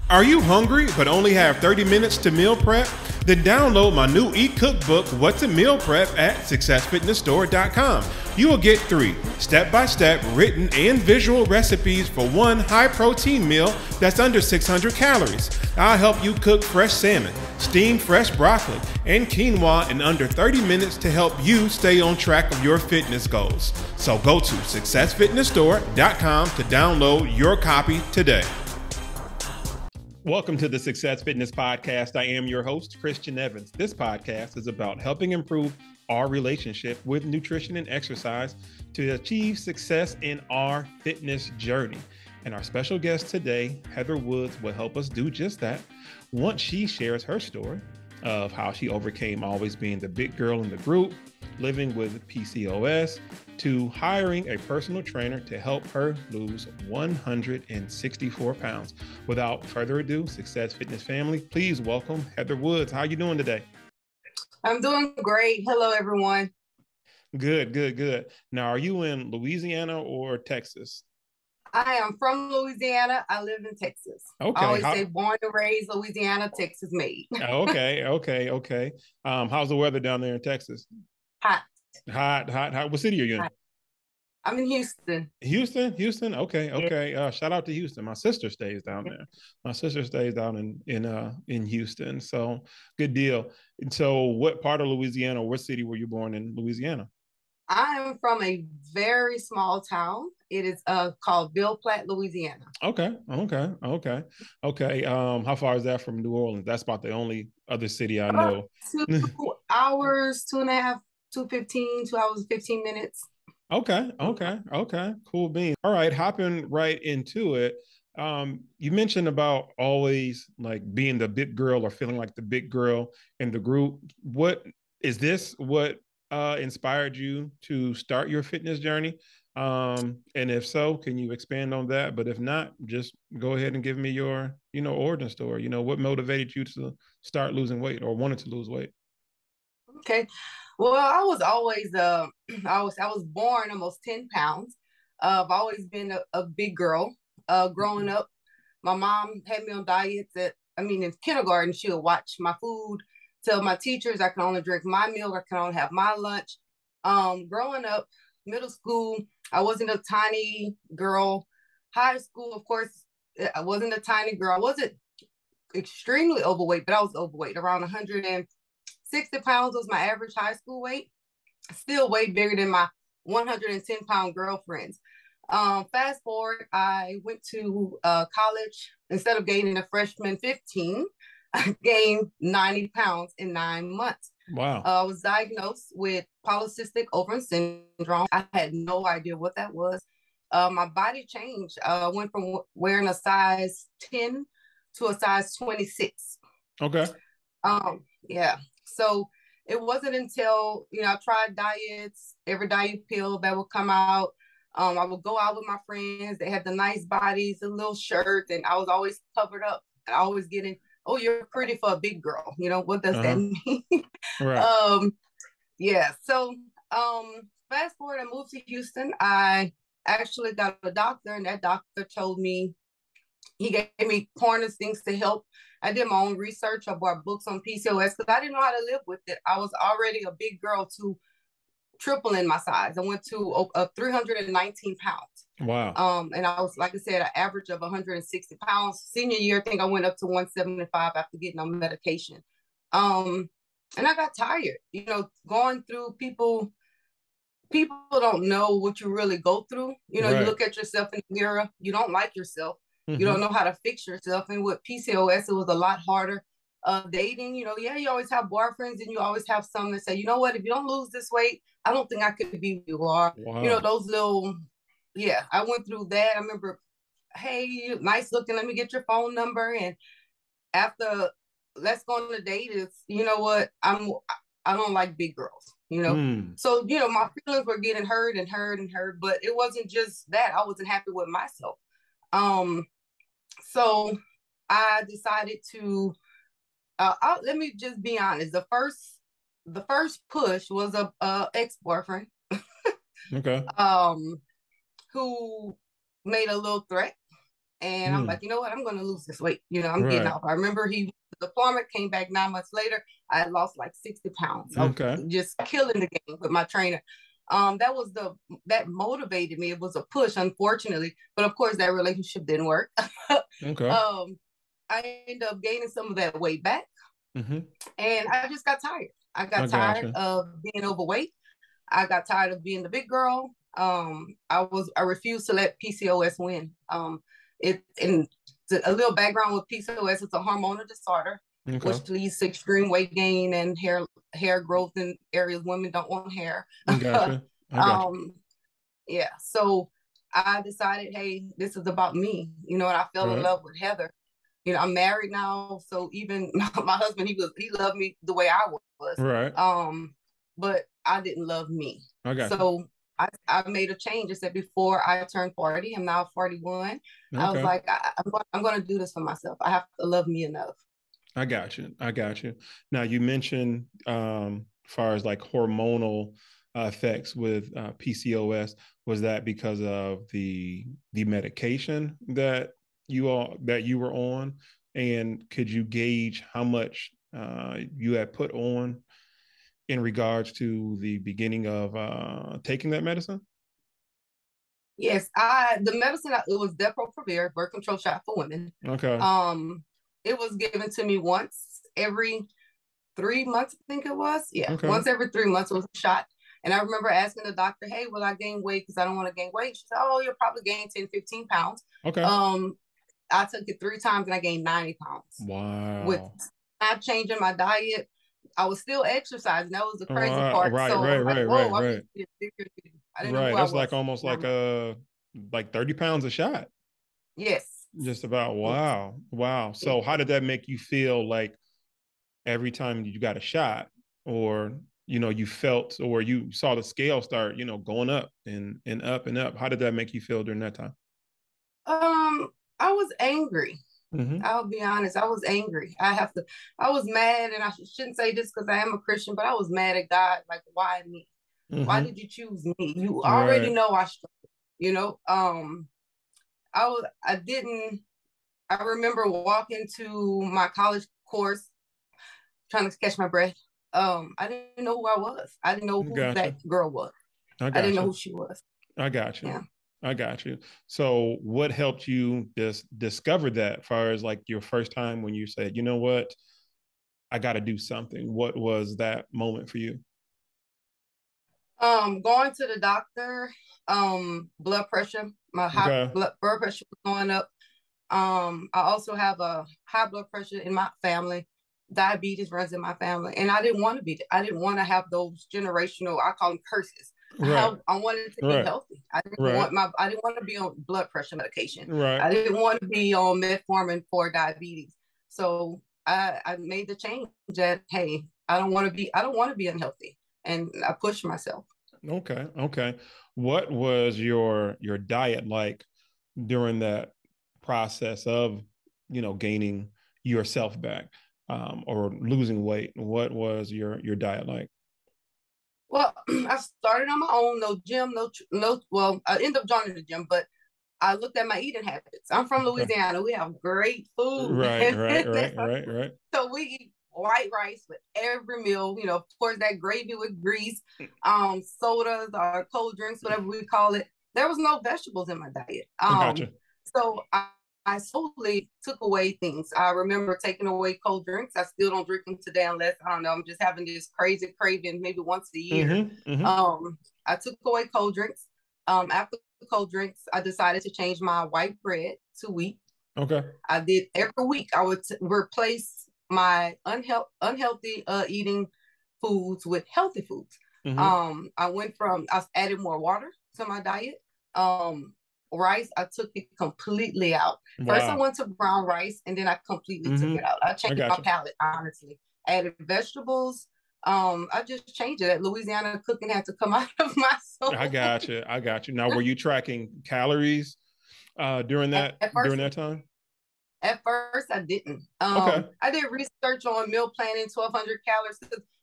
Are you hungry but only have 30 minutes to meal prep? Then download my new e-cookbook, What's a Meal Prep, at successfitnessstore.com. You will get 3 step-by-step written and visual recipes for one high-protein meal that's under 600 calories. I'll help you cook fresh salmon, steam fresh broccoli, and quinoa in under 30 minutes to help you stay on track of your fitness goals. So go to successfitnessstore.com to download your copy today. Welcome to the Success Fitness Podcast. I am your host, Christian Evans. This podcast is about helping improve our relationship with nutrition and exercise to achieve success in our fitness journey. And our special guest today, Heather Woods, will help us do just that once she shares her story of how she overcame always being the big girl in the group, living with PCOS, to hiring a personal trainer to help her lose 164 pounds. Without further ado, Success Fitness family, please welcome Heather Woods. How are you doing today? I'm doing great. Hello, everyone. Good. Now, are you in Louisiana or Texas? I am from Louisiana. I live in Texas. Okay. I always say born and raised Louisiana, Texas made. Okay. How's the weather down there in Texas? Hot. What city are you in? I'm in Houston. Houston. Okay. Yeah. Shout out to Houston. My sister stays down there. My sister stays down in Houston. So good deal. And so, what part of Louisiana, what city were you born in Louisiana? I am from a very small town. It is called Ville Platte, Louisiana. Okay. How far is that from New Orleans? That's about the only other city I know. 2 hours, 2.5, 2:15, 2 hours, 15 minutes. Okay. Cool beans. All right, hopping right into it. You mentioned about always like being the big girl or feeling like the big girl in the group. What inspired you to start your fitness journey? And if so, can you expand on that? But if not, just go ahead and give me your, origin story. What motivated you to start losing weight or wanted to lose weight? Okay. Well, I was always I was born almost 10 pounds. I've always been a big girl. Growing up, my mom had me on diets in kindergarten, she would watch my food, tell my teachers I can only drink my milk, I can only have my lunch. Growing up, middle school, I wasn't a tiny girl. High school, of course, I wasn't a tiny girl. I wasn't extremely overweight, but I was overweight. Around 160 pounds was my average high school weight. Still way bigger than my 110-pound girlfriends. Fast forward, I went to college. Instead of gaining a freshman 15, I gained 90 pounds in 9 months. Wow. I was diagnosed with polycystic ovarian syndrome. I had no idea what that was. My body changed. I went from wearing a size 10 to a size 26. Okay. Yeah. So it wasn't until, I tried diets, every diet pill that would come out. I would go out with my friends. They had the nice bodies, the little shirts, and I was always covered up. I always getting, oh, you're pretty for a big girl. What does that mean? Right. Yeah. So fast forward, I moved to Houston. I actually got a doctor, and that doctor told me, he gave me pointers, things to help. I did my own research. I bought books on PCOS because I didn't know how to live with it. I was already a big girl to triple in my size. I went to 319 pounds. Wow. And I was, like I said, an average of 160 pounds. Senior year, I think I went up to 175 after getting on medication. And I got tired, going through people don't know what you really go through. Right. You look at yourself in the mirror, you don't like yourself. You don't know how to fix yourself. And with PCOS, it was a lot harder. Dating, you always have boyfriends, and you always have some that say, you know what, if you don't lose this weight, I don't think I could be who you are. Wow. Those little, I went through that. I remember, hey, nice looking, let me get your phone number. And after, let's go on a date, it's, you know what, I don't like big girls, So, my feelings were getting hurt, but it wasn't just that. I wasn't happy with myself. So I decided to, let me just be honest. The first push was a ex-boyfriend. Okay. Who made a little threat. And I'm Mm. like, you know what? I'm going to lose this weight. You know, I'm getting Right. off. I remember he the deployment came back 9 months later. I had lost like 60 pounds. I was Okay. just killing the game with my trainer. That was that motivated me. It was a push, unfortunately, but of course that relationship didn't work. Okay. um, I ended up gaining some of that weight back, Mm-hmm. and I just got tired. I I got tired gotcha. of being overweight. I got tired of being the big girl. I refused to let PCOS win. It in a little background with PCOS, it's a hormonal disorder Okay. which leads to extreme weight gain and hair growth in areas women don't want hair. Gotcha. I gotcha. um, yeah, so I decided, hey, this is about me, you know, and I fell in Right. love with Heather. You know, I'm married now, so even my husband, he loved me the way I was. Right. But I didn't love me. I gotcha. So I made a change. I said before I turned 40, I'm now 41. I was Okay. like, I'm going to do this for myself. I have to love me enough. I got you. I got you. Now you mentioned as far as like hormonal effects with PCOS, was that because of the medication that you were on? And could you gauge how much you had put on in regards to the beginning of taking that medicine? Yes, the medicine it was Depo-Provera, birth control shot for women. Okay. Um, it was given to me once every 3 months, I think it was. Yeah, Okay. once every 3 months was a shot. And I remember asking the doctor, hey, will I gain weight? Because I don't want to gain weight. She said, oh, you'll probably gain 10, 15 pounds. Okay. I took it 3 times and I gained 90 pounds with Wow. not changing my diet. I was still exercising. That was the crazy part. Right, So right, I'm like, right, right, whoa, I'm right. just bigger. I didn't know Right. who I That's like was. almost like 30 pounds a shot. Yes. Just about. Yes. Wow. Wow. Yes. So how did that make you feel like every time you got a shot, or you felt or you saw the scale start, going up and up and up? How did that make you feel during that time? I was angry. Mm-hmm. I'll be honest. I was angry. I was mad, and I shouldn't say this because I am a Christian, but I was mad at God. Like, why me? Why Mm-hmm. did you choose me? You already Right. know I struggle, you know? I didn't, I remember walking to my college course, trying to catch my breath. I didn't know who I was. I didn't know who that Gotcha. girl was. I I didn't know gotcha. who she was. I got you. Yeah. I got you. So what helped you discover that, as far as like your first time when you said, you know what, I got to do something? What was that moment for you? Going to the doctor, blood pressure, my high Okay. blood pressure was going up. I also have a high blood pressure in my family. Diabetes runs in my family, and I didn't want to be. I didn't want to have those generational. I call them curses. Right. I wanted to be Right. healthy. Right. I didn't want to be on blood pressure medication. Right. I didn't want to be on metformin for diabetes. So I made the change that hey, I don't want to be unhealthy, and I pushed myself. Okay. Okay. What was your diet like during that process of, gaining yourself back, or losing weight? What was your diet like? Well, I started on my own, no gym, no. Well, I ended up joining the gym, but I looked at my eating habits. I'm from Okay. Louisiana. We have great food. Right. Right. Right. Right. Right. So we eat white rice with every meal. You know, of course, that gravy with grease, sodas or cold drinks, whatever we call it. There was no vegetables in my diet. Gotcha. So I slowly took away things. I remember taking away cold drinks. I still don't drink them today unless I don't know. I'm just having this crazy craving maybe once a year. Mm-hmm. Mm-hmm. I took away cold drinks. After cold drinks, I decided to change my white bread to wheat. Okay. I did every week. I would replace my unhealthy eating foods with healthy foods. Mm-hmm. I added more water to my diet. Rice, I took it completely out. First, I Wow. went to brown rice, and then I completely took Mm-hmm. it out. I I changed my gotcha. palate, honestly. Added vegetables. I just changed it. Louisiana cooking had to come out of my I soul. got you. I got you. Now, were you tracking calories during at, that at during first, that time? At first, I didn't. Okay. I did research on meal planning, 1,200 calories.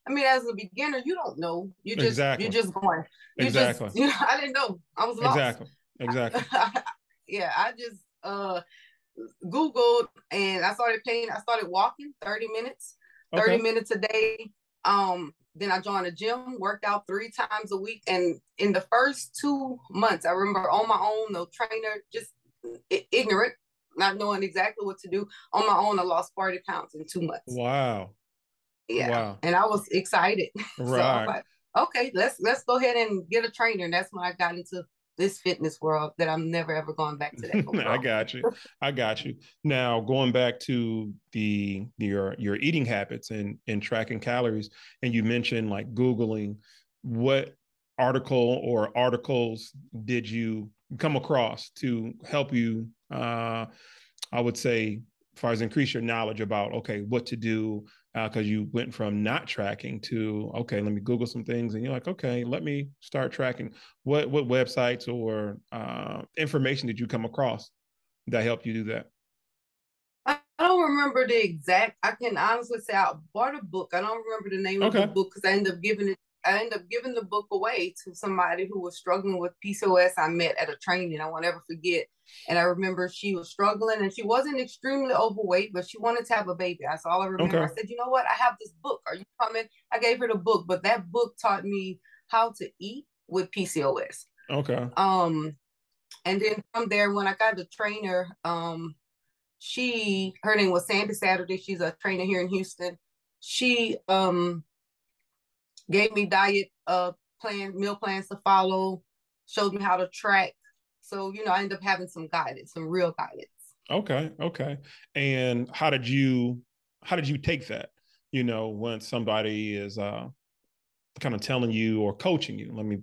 I mean, as a beginner, you don't know. You're Exactly. just going. Exactly. I didn't know. I was lost. Exactly. Exactly. Yeah, I just Googled, and I started walking 30 minutes, Okay. 30 minutes a day. Then I joined a gym, worked out 3 times a week. And in the first 2 months, I remember on my own, no trainer, just ignorant, not knowing exactly what to do. On my own, I lost 40 pounds in 2 months. Wow. Yeah. Wow. And I was excited. So I was Right. like, okay, let's go ahead and get a trainer. And that's when I got into this fitness world that I'm never ever going back to that no I more. got you. I got you. Now going back to your eating habits and tracking calories, and you mentioned like Googling, what article or articles did you come across to help you I would say, as far as increase your knowledge about, okay, what to do, because you went from not tracking to, okay, let me Google some things, and you're like, okay, let me start tracking. What websites or information did you come across that helped you do that? I don't remember the exact. I can honestly say I bought a book. I don't remember the name of the Okay, book because I ended up giving it. I ended up giving the book away to somebody who was struggling with PCOS. I met at a training. I won't ever forget. And I remember she was struggling, and she wasn't extremely overweight, but she wanted to have a baby. That's all I remember. I okay, said, you know what? I have this book. Are you coming? I gave her the book, but that book taught me how to eat with PCOS. okay, And then from there, when I got the trainer, her name was Sandy Saturday. She's a trainer here in Houston. She gave me diet meal plans to follow, showed me how to track. So, I ended up having some guidance, some real guidance. okay, okay. And how did you take that? When somebody is kind of telling you or coaching you, let me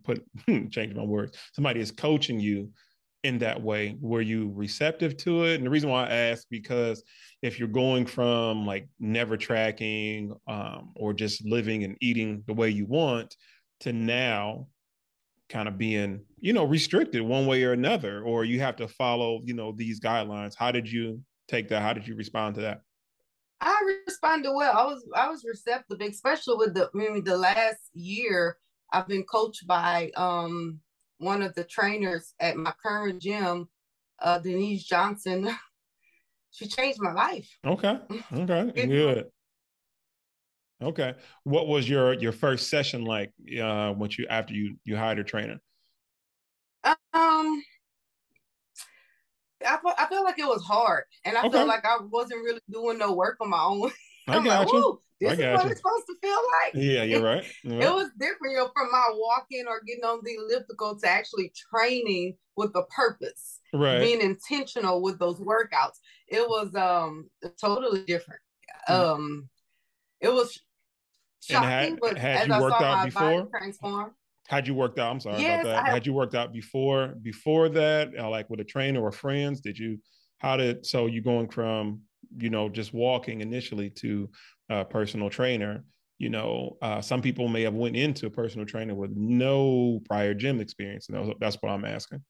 change my words. Somebody is coaching you in that way. Were you receptive to it? And the reason why I ask, because if you're going from like never tracking or just living and eating the way you want to now kind of being, restricted one way or another, or you have to follow, these guidelines. How did you take that? How did you respond to that? I responded well. I was receptive, especially with the last year. I've been coached by one of the trainers at my current gym, Denise Johnson. She changed my life. Okay. Okay. Good. Okay. What was your first session like once you after you hired a trainer? Um, I felt like it was hard, and I felt Okay. like I wasn't really doing no work on my own. I I'm like, got you. whoa, I this is got what you. it's supposed to feel like. Yeah, you're right. You're It right. was different, from my walking or getting on the elliptical to actually training with a purpose, Right. being intentional with those workouts. It was totally different. Um, it was And shocking, had but had as you I worked saw out my body before? transform, Had you worked out? I'm sorry about yes, I that. have. Had you worked out before that, like with a trainer or friends? So you going from, just walking initially to a personal trainer, some people may have went into a personal trainer with no prior gym experience. And that's what I'm asking.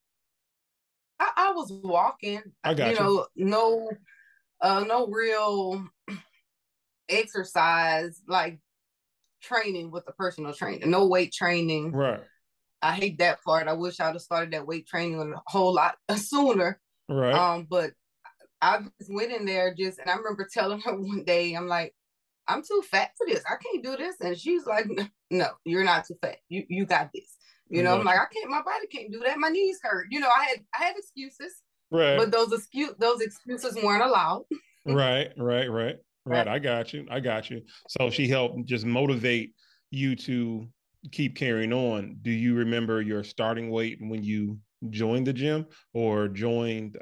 I was walking, I got you. no real exercise like training with a personal trainer, no weight training. Right. I hate that part. I wish I'd have started that weight training a whole lot sooner. Right. But I just went in there and I remember telling her one day, I'm like, I'm too fat for this. I can't do this. And she's like, no, you're not too fat. You got this. I I'm got like, you. I can't, my body can't do that. My knees hurt. I had excuses, Right. but those excuses weren't allowed. Right, right, right, right. Right. I got you. I got you. So she helped just motivate you to keep carrying on. Do you remember your starting weight when you joined the gym or joined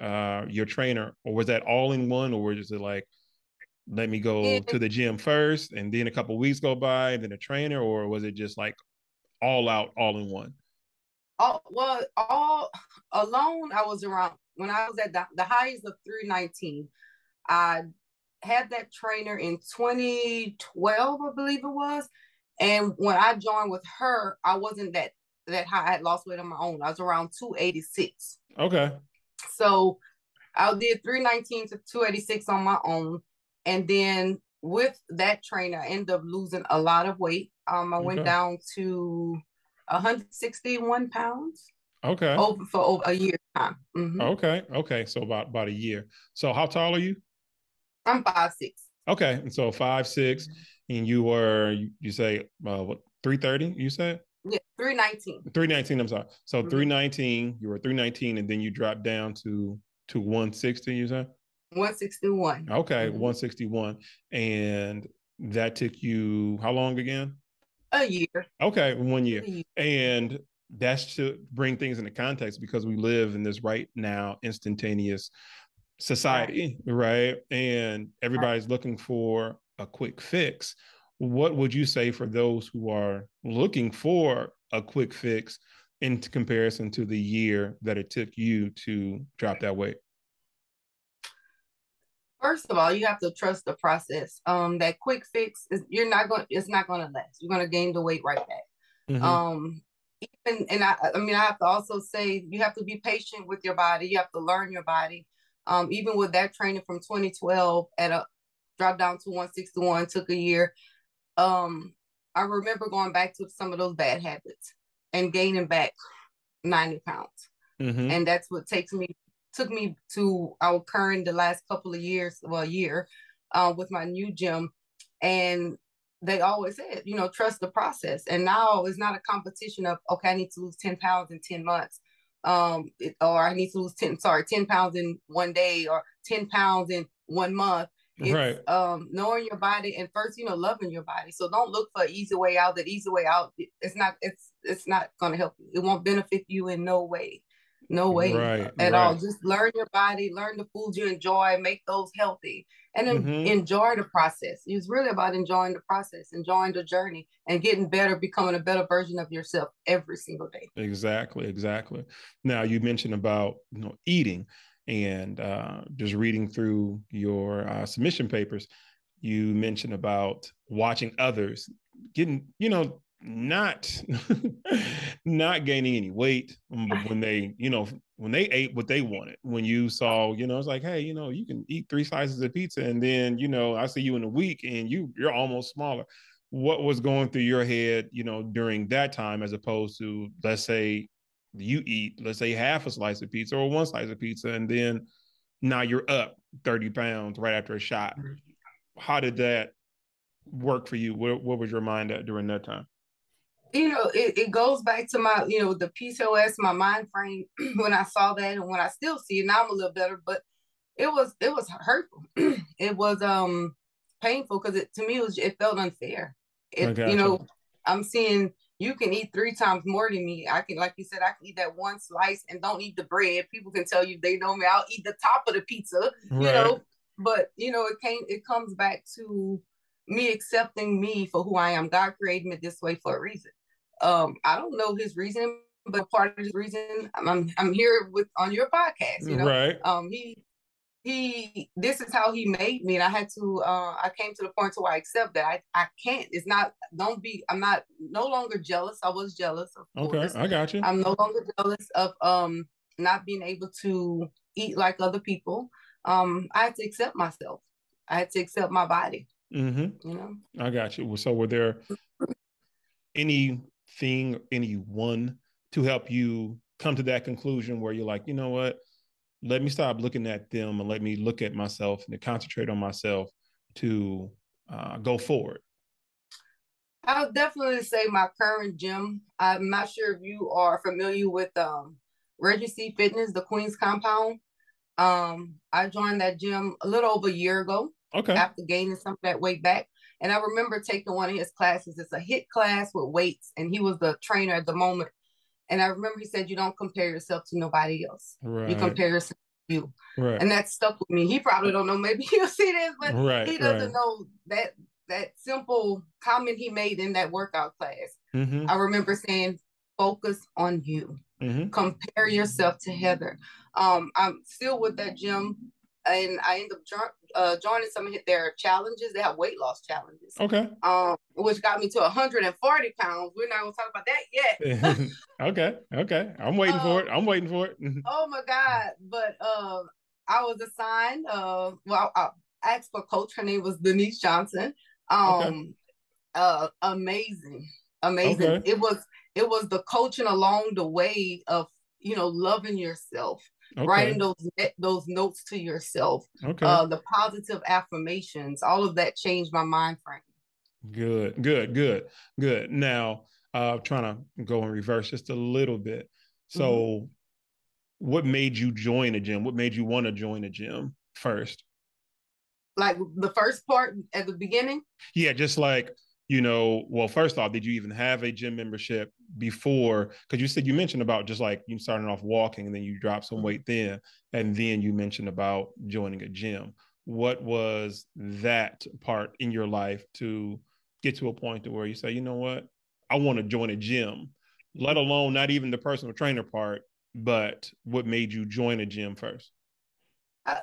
your trainer, or was that all in one, or was it like, let me go to And the gym first and then a couple of weeks go by and then a trainer, or was it just like all out, all in one? all alone, I was around when I was at the highest of 319. I had that trainer in 2012, I believe it was. And when I joined with her, I wasn't that high. I had lost weight on my own. I was around 286. Okay. So I did 319 to 286 on my own. And then with that trainer, I ended up losing a lot of weight. I went Okay. down to 161 pounds. Okay. for over a year's time. Okay. Okay. So about a year. So how tall are you? I'm 5'6". Okay. And so 5'6", and you were you say what 330? You said Yeah, 319. 319. I'm sorry. So Mm-hmm. 319. You were 319, and then you dropped down to 160. You said 161. okay, 161, and that took you how long again? A year. Okay, 1 year. A year. And that's to bring things into context because we live in this right now instantaneous Right. society, right? And Right. everybody's looking for a quick fix. What would you say for those who are looking for a quick fix in comparison to the year that it took you to drop that weight? First of all, you have to trust the process. That quick fix is it's not gonna last. You're gonna gain the weight right back. Mm-hmm. And I mean, I have to also say you have to be patient with your body. You have to learn your body. Even with that training from 2012 at a drop down to 161 took a year. I remember going back to some of those bad habits and gaining back 90 pounds. Mm-hmm. And that's what took me to our current the last couple of years, well, a year, with my new gym. And they always said, trust the process. And now it's not a competition of, okay, I need to lose 10 pounds in 10 months. Or I need to lose 10 pounds in one day or 10 pounds in 1 month. It's Right. knowing your body and first, loving your body. So don't look for an easy way out. That easy way out, it's not going to help you. It won't benefit you in no way. No way Right. at all. Right. Just learn your body, learn the foods you enjoy, make those healthy, and then Mm-hmm. enjoy the process. It's really about enjoying the process, enjoying the journey, and getting better, becoming a better version of yourself every single day. Exactly, exactly. Now you mentioned about eating and just reading through your submission papers. You mentioned about watching others getting, not not gaining any weight when they, when they ate what they wanted. When you saw, it's like, hey, you can eat 3 slices of pizza, and then I see you in a week, and you're almost smaller. What was going through your head, during that time, as opposed to, let's say, you eat, let's say, half a slice of pizza or one slice of pizza, and then now you're up 30 pounds right after a shot. How did that work for you? What was your mind at during that time? It goes back to my, the PCOS, my mind frame when I saw that and when I still see it. Now I'm a little better, but it was hurtful. It was painful because to me it felt unfair. I It gotcha. I'm seeing you can eat 3 times more than me. I can, like you said, I can eat that one slice and don't eat the bread. People can tell you they know me. I'll eat the top of the pizza, Right. but it comes back to me accepting me for who I am. God created me this way for a reason. I don't know his reason, but part of his reason I'm here with on your podcast. Right. He this is how he made me, and I had to I came to the point to where I accept that I can't. It's not, don't be, I'm not no longer jealous. I was jealous, of Okay. course. I got you. I'm no longer jealous of not being able to eat like other people. I had to accept myself. I had to accept my body, Mm-hmm. you know. I got you. So were there anything, anyone to help you come to that conclusion where you're like, you know what? Let me stop looking at them and let me look at myself and to concentrate on myself to go forward. I'll definitely say my current gym. I'm not sure if you are familiar with Regency Fitness, the Queens compound. I joined that gym a little over a year ago Okay. after gaining some of that weight back. And I remember taking one of his classes. It's a HIIT class with weights, and he was the trainer at the moment. And I remember he said, "You don't compare yourself to nobody else. You Right. compare yourself to you." Right. And that stuck with me. He probably don't know. Maybe he'll see this, but Right. he Right. doesn't know that simple comment he made in that workout class. Mm-hmm. I remember saying, "Focus on you. Mm-hmm. Compare yourself to Heather." I'm still with that gym, and I end up joining some of their challenges. They have weight loss challenges, Okay. which got me to 140 pounds. We're not gonna talk about that yet. Okay. Okay. I'm waiting for it. I'm waiting for it. Oh my God! But I was assigned. Well, I asked for a coach. Her name was Denise Johnson. Okay. Um, amazing, amazing. Okay. It was the coaching along the way of loving yourself, Okay. writing those notes to yourself, Okay. the positive affirmations, all of that changed my mind frame. Good, good, good, good. Now, trying to go in reverse just a little bit. Mm-hmm. So, what made you join a gym? What made you want to join a gym first? Like the first part at the beginning. Yeah, just like, well, first off, did you even have a gym membership before? Because you mentioned about just like you starting off walking and then you dropped some weight then, and then you mentioned about joining a gym. What was that part in your life to get to a point to where you say, you know what, I want to join a gym, let alone not even the personal trainer part, but what made you join a gym first? I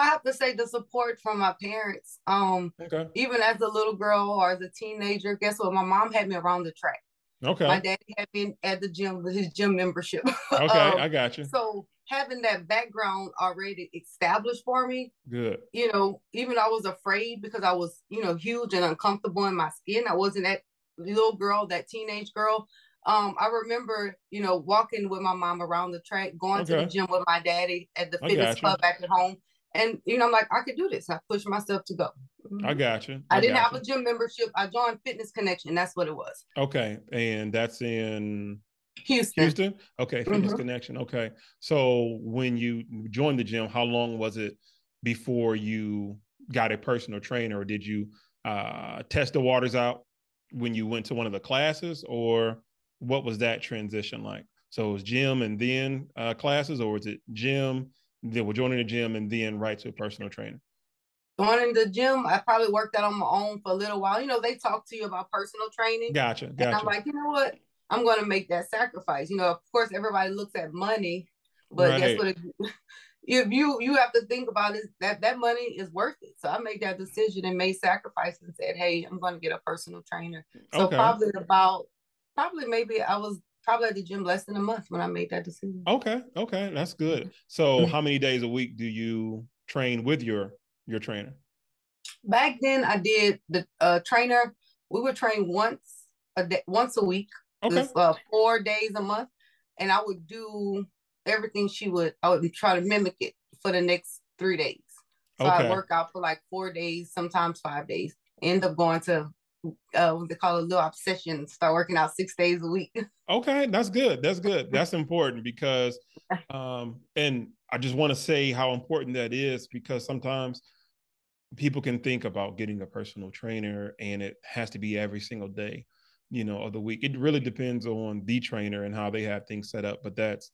have to say the support from my parents. Okay. Even as a little girl or as a teenager, guess what? My mom had me around the track. My Okay. daddy had been at the gym with his gym membership. Okay. I got you. So having that background already established for me, Good. even I was afraid because I was, huge and uncomfortable in my skin. I wasn't that little girl, that teenage girl. I remember, walking with my mom around the track, going to the Okay. gym with my daddy at the I fitness got you. club back at home. And, I'm like, I could do this. I pushed myself to go. I Mm-hmm. got you. I I didn't got have you. a gym membership. I joined Fitness Connection. That's what it was. Okay. And that's in Houston. Houston? Okay. Fitness Mm-hmm. Connection. Okay. So when you joined the gym, how long was it before you got a personal trainer, or did you test the waters out when you went to one of the classes, or what was that transition like? So it was gym and then classes, or was it gym, then we're joining the gym and then right to a personal trainer? Going to the gym, I probably worked out on my own for a little while. They talk to you about personal training. Gotcha. And I'm Gotcha. like, you know what? I'm going to make that sacrifice. Of course, everybody looks at money, but guess Right. what? If you have to think about it, that money is worth it. So I made that decision and made sacrifice and said, hey, I'm going to get a personal trainer. So Okay. probably maybe I was probably at the gym less than a month when I made that decision. Okay. Okay. That's good. So how many days a week do you train with your trainer? Back then, I did the trainer. We would train once a week. Okay. This 4 days a month, and I would do everything she would. I would try to mimic it for the next 3 days. So I Okay. work out for like 4 days, sometimes 5 days. End up going to what they call a little obsession. Start working out 6 days a week. Okay. That's good. That's good. That's important because and I just want to say how important that is because sometimes people can think about getting a personal trainer and it has to be every single day, of the week. It really depends on the trainer and how they have things set up. But that's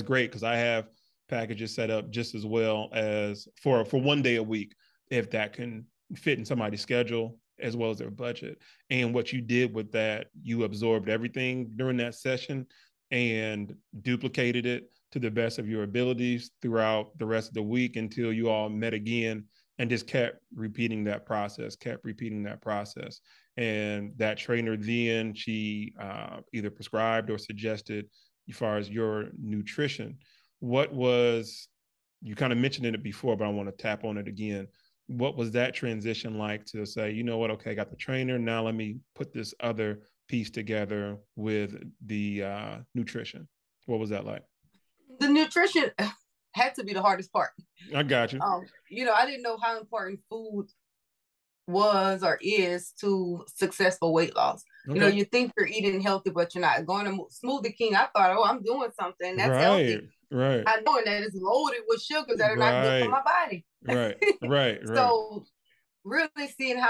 great because I have packages set up just as well as for one day a week, if that can fit in somebody's schedule as well as their budget. And what you did with that, you absorbed everything during that session and duplicated it to the best of your abilities throughout the rest of the week until you all met again and just kept repeating that process, And that trainer then, she either prescribed or suggested as far as your nutrition. What was, you kind of mentioned it before, but I want to tap on it again. What was that transition like to say, you know what, okay, I got the trainer, now let me put this other piece together with the nutrition? What was that like? The nutrition had to be the hardest part. I got you. I didn't know how important food was or is to successful weight loss. Okay. You think you're eating healthy, but you're not. Going to Smoothie King, I thought, oh, I'm doing something that's Right. healthy. Right. I know that it's loaded with sugars that are not good for Right. my body. Right. Right. Right. So really seeing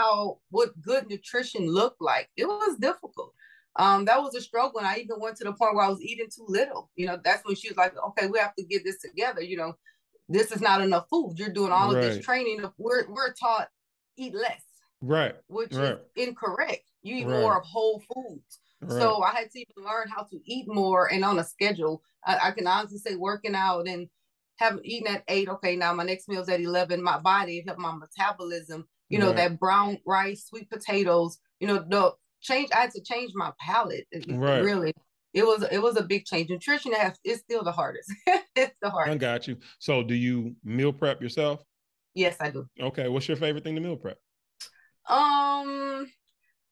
what good nutrition looked like, it was difficult. That was a struggle. And I even went to the point where I was eating too little. That's when she was like, okay, we have to get this together. This is not enough food. You're doing all of this Right. training. We're taught eat less, Right. which is Right. incorrect. You eat Right. more of whole foods. Right. So I had to even learn how to eat more and on a schedule. I can honestly say working out and having eaten at 8. Okay, now my next meal is at 11. My body, it helped my metabolism. Right. That brown rice, sweet potatoes. The change. I had to change my palate. Right. Really, it was a big change. Nutrition is still the hardest. It's the I hardest. got you. So do you meal prep yourself? Yes, I do. Okay. What's your favorite thing to meal prep? Um,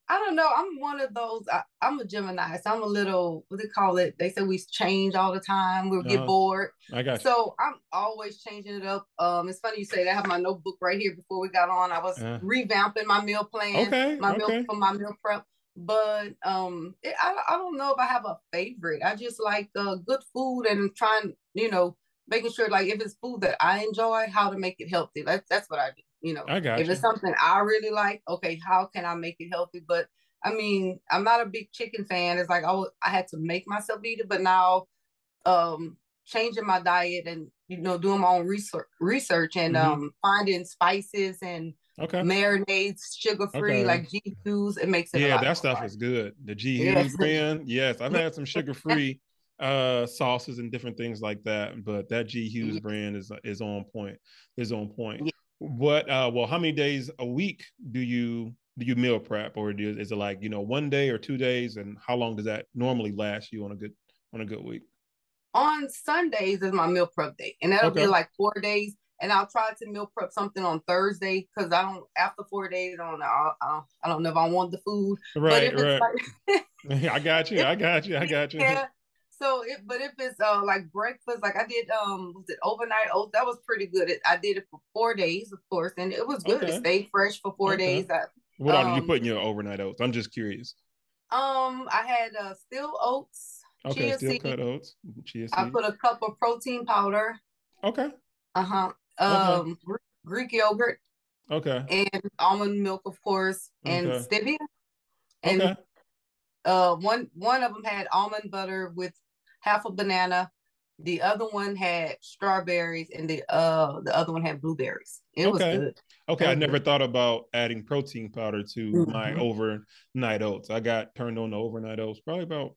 I don't know. I'm one of those. I'm a Gemini, so I'm a little, what they call it? They say we change all the time. We'll get Uh-huh. bored. I got So I'm always changing it up. It's funny you say that. I have my notebook right here before we got on. I was you. revamping my meal plan, Okay. my meal Okay. for my meal prep. But I don't know if I have a favorite. I just like good food and trying, making sure like if it's food that I enjoy, how to make it healthy. That's what I do. I If got it's you. something I really like, okay, how can I make it healthy? But I mean, I'm not a big chicken fan. It's like I had to make myself eat it, but now um changing my diet and doing my own research and Hmm. finding spices and Okay. marinades sugar free Okay. like G2s, it makes it a Yeah, lot that more stuff fun. is good. The G Hughes Yes. brand. Yes, I've had some sugar-free sauces and different things like that, but that G Hughes Yes. brand is on point. Is on point. Yes. What well, how many days a week do you meal prep, or is it like, 1 day or 2 days, and how long does that normally last you on a good week? On Sundays is my meal prep day, and that'll be Okay. like 4 days. And I'll try to meal prep something on Thursday because I don't after 4 days I don't know I don't know if I want the food. But Right, if it's right. like I got you. if I got you. I got you. yeah, but if it's like breakfast, like I did was it overnight oats? That was pretty good. I did it for 4 days, of course, and it was good. It Okay. stayed fresh for four Okay. days. What all did you put in your overnight oats? I'm just curious. I had still oats, Okay, chia steel seeds. cut oats, chia I seeds. put a cup of protein powder. Okay, Uh-huh. okay, Greek yogurt okay, and almond milk, of course, and okay, stevia. And okay, one of them had almond butter with half a banana. The other one had strawberries, and the other one had blueberries. It was okay, good. okay. It I was never good. thought about adding protein powder to my Hmm. overnight oats. I got turned on to overnight oats probably about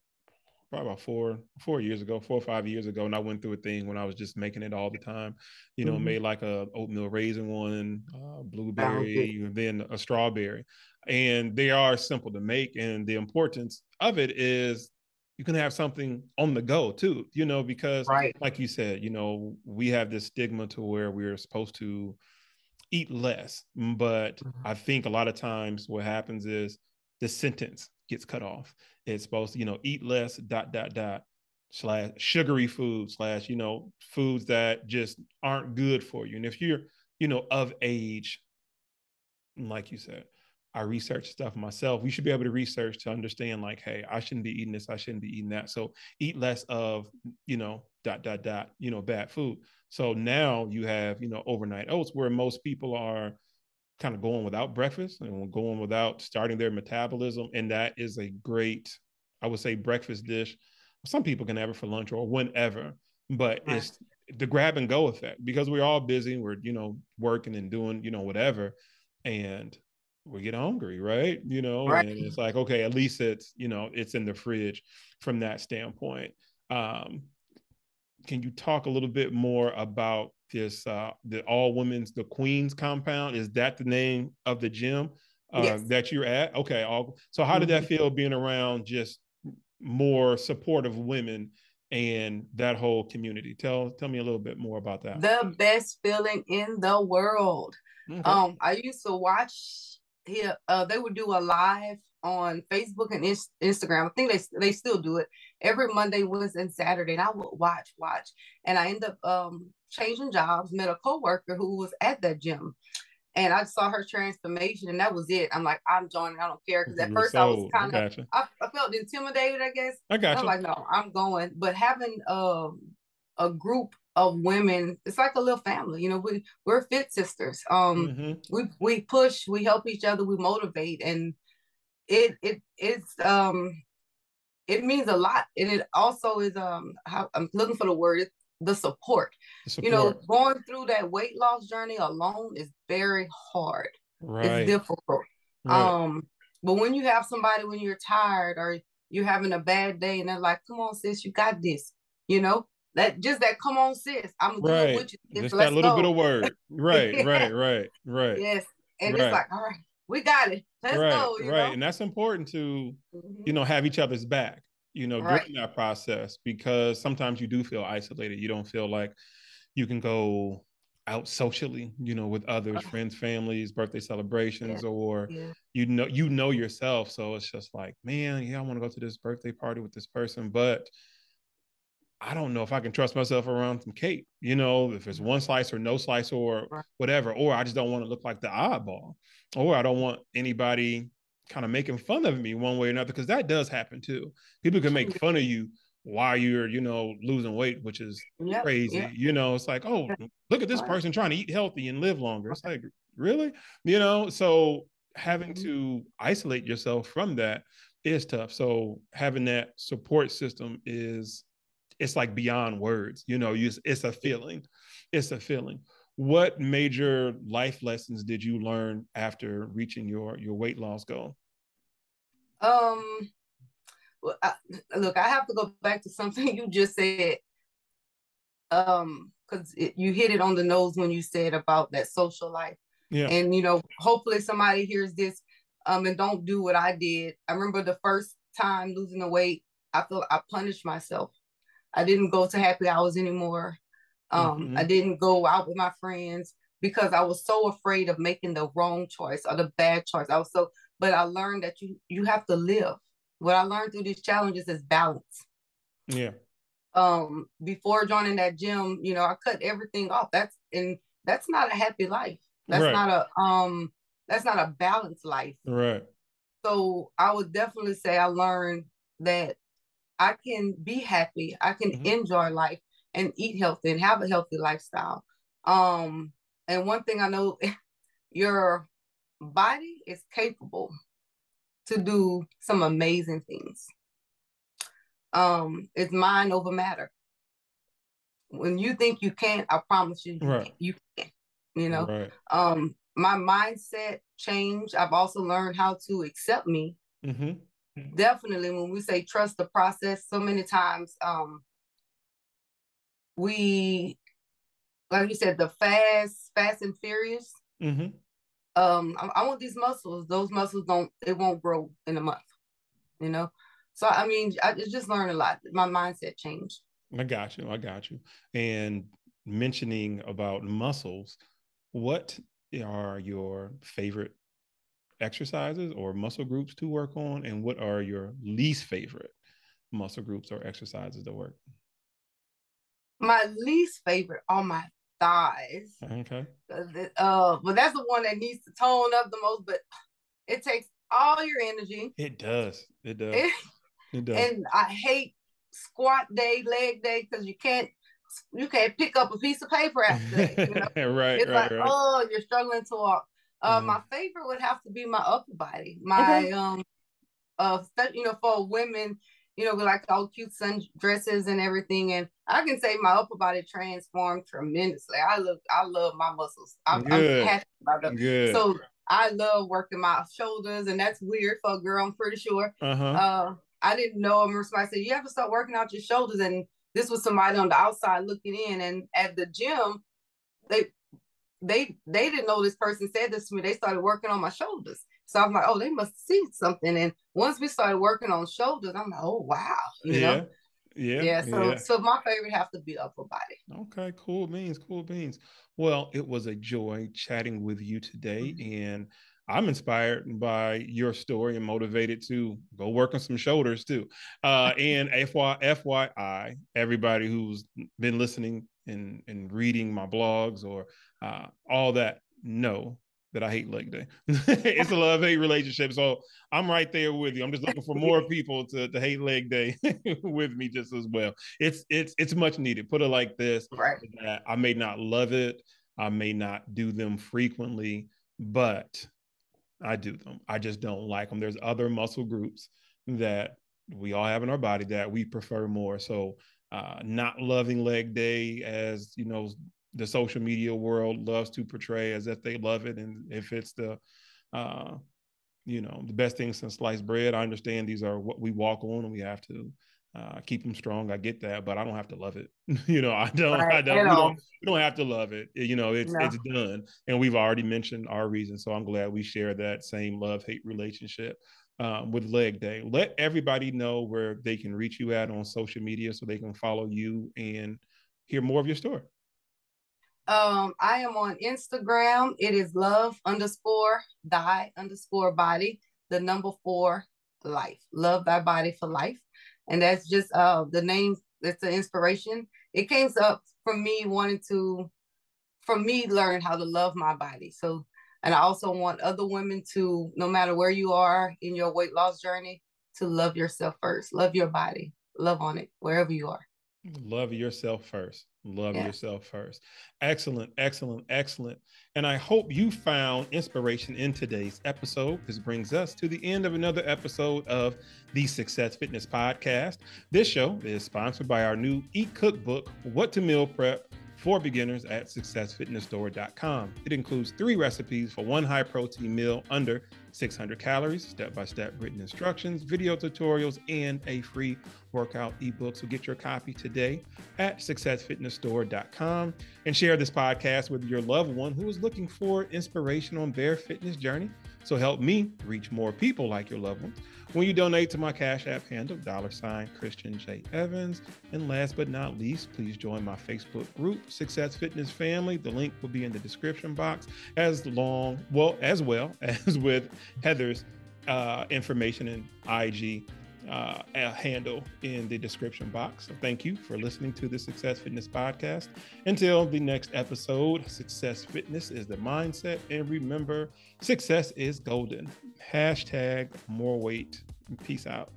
4 years ago, 4 or 5 years ago, and I went through a thing when I was just making it all the time. Hmm. Made like a oatmeal raisin one, Sounds good. blueberry, and then a strawberry, and they are simple to make. And the importance of it is you can have something on the go too. Because Right. like you said, we have this stigma to where we're supposed to eat less. But Mhm. I think a lot of times what happens is the sentence gets cut off. It's supposed to, eat less, dot, dot, dot, slash sugary food, slash, foods that just aren't good for you. And if you're, of age, like you said, I research stuff myself. We should be able to research to understand, like, hey, I shouldn't be eating this. I shouldn't be eating that. So eat less of, dot, dot, dot, bad food. So now you have, overnight oats where most people are kind of going without breakfast and going without starting their metabolism. And that is a great, I would say, breakfast dish. Some people can have it for lunch or whenever, but Right. it's the grab and go effect because we're all busy. We're, working and doing, whatever. And we get hungry, right? Right. And it's like, okay, at least it's in the fridge from that standpoint. Um, can you talk a little bit more about this the all women's the Queens compound? Is that the name of the gym Yes. that you're at? Okay, so how did that Mhm. feel being around just more supportive women and that whole community? Tell me a little bit more about that. The best feeling in the world. Okay. I used to watch here. They would do a live on Facebook and Instagram. I think they still do it every Monday, Wednesday, and Saturday. And I would watch, and I end up changing jobs. Met a coworker who was at that gym, and I saw her transformation, and that was it. I'm like, I'm joining. I don't care because at You were first I was sold. I kind of got you. I felt intimidated, I guess. I And got I'm you. like, no, I'm going. But having a group of women, it's like a little family. We're fit sisters. Mm-hmm. We push, we help each other, we motivate, and it means a lot. And it also is how I'm looking for the word, the support. The support. Going through that weight loss journey alone is very hard. It's Right. difficult. Right. Um, but when you have somebody when you're tired or you're having a bad day and they're like, come on, sis, you got this, that come on, sis, I'm gonna do it Right. with you, sis. Just that Let's little bit go. of word. Right. Right. Right. Right. Yes. And it's Right. like, all right, we got it. Let's Right, right. go. And that's important to, Hmm. have each other's back, Right. during that process because sometimes you do feel isolated. You don't feel like you can go out socially, with others, friends, families, birthday Yeah. celebrations, or Yeah. you know yourself. So it's just like, man, yeah, I want to go to this birthday party with this person, but I don't know if I can trust myself around some cake, if it's one slice or no slice or Right. whatever, or I just don't want to look like the oddball, or I don't want anybody kind of making fun of me one way or another, because that does happen too. People can make fun of you while you're, losing weight, which is Yep. Yep. crazy. It's like, oh, look at this Right. person trying to eat healthy and live longer. It's like, really? So having Mhm. to isolate yourself from that is tough. So having that support system it's like beyond words. It's a feeling. It's a feeling. What major life lessons did you learn after reaching your weight loss goal? Um, well, look, I have to go back to something you just said. Because you hit it on the nose when you said about that social life. Yeah. And hopefully somebody hears this and don't do what I did. I remember the first time losing the weight, I felt I punished myself. I didn't go to happy hours anymore. I Mm-hmm. didn't go out with my friends because I was so afraid of making the wrong choice or the bad choice. But I learned that you have to live. What I learned through these challenges is balance. Yeah. Before joining that gym, I cut everything off. That's not a happy life. That's Right. not a balanced life. Right. So I would definitely say I learned that I can be happy, I can Mm-hmm. enjoy life and eat healthy and have a healthy lifestyle. Um, and one thing I know, your body is capable to do some amazing things. It's mind over matter. When you think you can't, I promise you, you Right. can. You can. You know. Right. My mindset changed. I've also learned how to accept me. Mm-hmm. Definitely, when we say trust the process, so many times, we, like you said, the fast and furious. Mm-hmm. I want these muscles. Those muscles it won't grow in a month. You know. So I mean, I just learned a lot. My mindset changed. I got you. I got you. And mentioning about muscles, what are your favorite exercises or muscle groups to work on, and what are your least favorite muscle groups or exercises to work? My least favorite are my thighs. Okay. But that's the one that needs to tone up the most. But it takes all your energy. It does. It does. It, It does. and I hate squat day, leg day because you can't pick up a piece of paper after that. Right, It's right, like, right. oh, you're struggling to walk. Uh, My favorite would have to be my upper body. okay. My for women, with like all cute sundresses and everything. And I can say my upper body transformed tremendously. I love my muscles. I'm Good. happy about them. Good. So I love working my shoulders, and that's weird for a girl, I'm pretty sure. Uh-huh. I didn't know. I remember somebody said, you have to start working out your shoulders. And this was somebody on the outside looking in. And at the gym, they they didn't know this person said this to me. They started working on my shoulders. So I'm like, oh, they must see something. And once we started working on shoulders, I'm like, oh wow. Yeah. Yeah. Yeah. So Yeah. so my favorite have to be upper body. Okay, cool beans, cool beans. Well, it was a joy chatting with you today, Mhm. and I'm inspired by your story and motivated to go work on some shoulders too. And FYI, everybody who's been listening and reading my blogs or all that, know that I hate leg day. It's a love hate relationship. So I'm right there with you. I'm just looking for more people to hate leg day with me just as well. It's much needed. Put it like this: Right. that I may not love it, I may not do them frequently, but I do them. I just don't like them. There's other muscle groups that we all have in our body that we prefer more. So not loving leg day, as the social media world loves to portray as if they love it, and if it's uh, the best thing since sliced bread. I understand these are what we walk on, and we have to keep them strong. I get that, but I don't have to love it. I don't. Right. I don't. At We all. don't. We don't have to love it. It's No. it's done, and we've already mentioned our reasons. So I'm glad we share that same love hate relationship with leg day. Let everybody know where they can reach you at on social media, so they can follow you and hear more of your story. I am on Instagram. It is love_thy_body, the number 4 life. Love thy body for life. And that's just the name, that's the inspiration. It came up from me wanting to, from me learn how to love my body. So, and I also want other women to, no matter where you are in your weight loss journey, to love yourself first. Love your body. Love on it wherever you are. Love yourself first. Love Yeah. yourself first. Excellent, excellent, excellent. And I hope you found inspiration in today's episode. This brings us to the end of another episode of the Success Fitness Podcast. This show is sponsored by our new e-cookbook, What to Meal Prep for Beginners at successfitnessstore.com. It includes 3 recipes for 1 high-protein meal under 600 calories, step-by-step written instructions, video tutorials, and a free workout ebook. So get your copy today at successfitnessstore.com and share this podcast with your loved one who is looking for inspiration on their fitness journey. So help me reach more people like your loved ones when you donate to my Cash App handle, $Christian J. Evans. And last but not least, please join my Facebook group, Success Fitness Family. The link will be in the description box, as well as with Heather's information and IG handle in the description box. So thank you for listening to the Success Fitness Podcast. Until the next episode, Success Fitness is the mindset. And remember, success is golden. #more weight. Peace out.